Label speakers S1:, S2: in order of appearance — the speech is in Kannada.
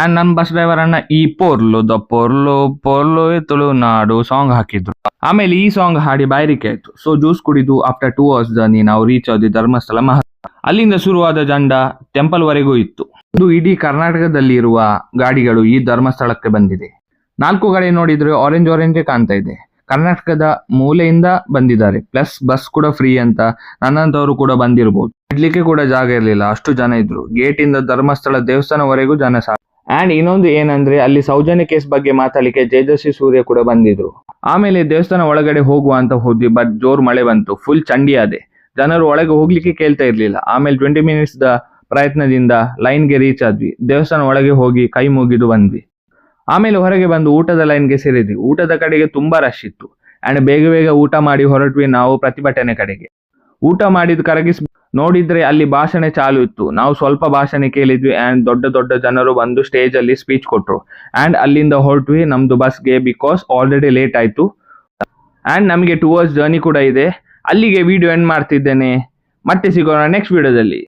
S1: ಅಂಡ್ ನನ್ನ ಬಸ್ ಡ್ರೈವರ್ ಅಣ್ಣ ಈ ಪೋರ್ಲು ದ ಪೋರ್ಲು ಪೋರ್ಲು ತುಳುನಾಡು ಸಾಂಗ್ ಹಾಕಿದ್ರು. ಆಮೇಲೆ ಈ ಸಾಂಗ್ ಹಾಡಿ ಬಾಯ್ರಿಕೆ ಆಯ್ತು. ಸೊ ಜ್ಯೂಸ್ ಕುಡಿದು ಆಫ್ಟರ್ 2 hours ಜರ್ನಿ ನಾವು ರೀಚ್ ಆದ್ವಿ ಧರ್ಮಸ್ಥಳ ಅಲ್ಲಿಂದ ಶುರುವಾದ ಜಂಡ ಟೆಂಪಲ್ ವರೆಗೂ ಇತ್ತು. ಇದು ಇಡೀ ಕರ್ನಾಟಕದಲ್ಲಿ ಇರುವ ಗಾಡಿಗಳು ಈ ಧರ್ಮಸ್ಥಳಕ್ಕೆ ಬಂದಿದೆ. 4 ಗಾಡಿ ನೋಡಿದ್ರೆ ಆರೆಂಜ್ ಕಾಣ್ತಾ ಇದೆ. ಕರ್ನಾಟಕದ ಮೂಲೆಯಿಂದ ಬಂದಿದ್ದಾರೆ. ಪ್ಲಸ್ ಬಸ್ ಕೂಡ ಫ್ರೀ ಅಂತ ನನ್ನಂತವರು ಕೂಡ ಬಂದಿರಬಹುದು. ಇಡ್ಲಿಕ್ಕೆ ಕೂಡ ಜಾಗ ಇರಲಿಲ್ಲ, ಅಷ್ಟು ಜನ ಇದ್ರು. ಗೇಟ್ ಇಂದ ಧರ್ಮಸ್ಥಳ ದೇವಸ್ಥಾನವರೆಗೂ ಜನ ಸಾಕು. ಅಂಡ್ ಇನ್ನೊಂದು ಏನಂದ್ರೆ ಅಲ್ಲಿ ಸೌಜನ್ಯ ಕೇಸ್ ಬಗ್ಗೆ ಮಾತಾಡ್ಲಿಕ್ಕೆ ತೇಜಸ್ವಿ ಸೂರ್ಯ ಕೂಡ ಬಂದಿದ್ರು. ಆಮೇಲೆ ದೇವಸ್ಥಾನ ಒಳಗಡೆ ಹೋಗುವ ಅಂತ ಹೋದ್ವಿ, ಬಟ್ ಜೋರ್ ಮಳೆ ಬಂತು. ಫುಲ್ ಚಂಡಿ ಆದೆ. ಜನರು ಒಳಗೆ ಹೋಗ್ಲಿಕ್ಕೆ ಕೇಳ್ತಾ ಇರ್ಲಿಲ್ಲ. ಆಮೇಲೆ 20 minutes ಪ್ರಯತ್ನದಿಂದ ಲೈನ್ಗೆ ರೀಚ್ ಆದ್ವಿ. ದೇವಸ್ಥಾನ ಒಳಗೆ ಹೋಗಿ ಕೈ ಮುಗಿದು ಬಂದ್ವಿ. ಆಮೇಲೆ ಹೊರಗೆ ಬಂದು ಊಟದ ಲೈನ್ಗೆ ಸೇರಿದ್ವಿ. ಊಟದ ಕಡೆಗೆ ತುಂಬಾ ರಶ್ ಇತ್ತು. ಅಂಡ್ ಬೇಗ ಊಟ ಮಾಡಿ ಹೊರಟ್ವಿ ನಾವು ಪ್ರತಿಭಟನೆ ಕಡೆಗೆ. ಊಟ ಮಾಡಿದ್ ಕರಗಿಸ್ ನೋಡಿದ್ರೆ ಅಲ್ಲಿ ಭಾಷಣ ಚಾಲು ಇತ್ತು. ನಾವು ಸ್ವಲ್ಪ ಭಾಷಣ ಕೇಳಿದ್ವಿ. ಅಂಡ್ ದೊಡ್ಡ ಜನರು ಬಂದು ಸ್ಟೇಜ್ ಅಲ್ಲಿ ಸ್ಪೀಚ್ ಕೊಟ್ರು. ಅಂಡ್ ಅಲ್ಲಿಂದ ಹೊರಟ್ವಿ ನಮ್ದು ಬಸ್ಗೆ, ಬಿಕಾಸ್ ಆಲ್ರೆಡಿ ಲೇಟ್ ಆಯ್ತು. ಅಂಡ್ ನಮಗೆ 2 hours ಜರ್ನಿ ಕೂಡ ಇದೆ. ಅಲ್ಲಿಗೆ ವಿಡಿಯೋ ಎಂಡ್ ಮಾಡ್ತಿದ್ದೇನೆ. ಮತ್ತೆ ಸಿಗೋಣ ನೆಕ್ಸ್ಟ್ ವಿಡಿಯೋದಲ್ಲಿ.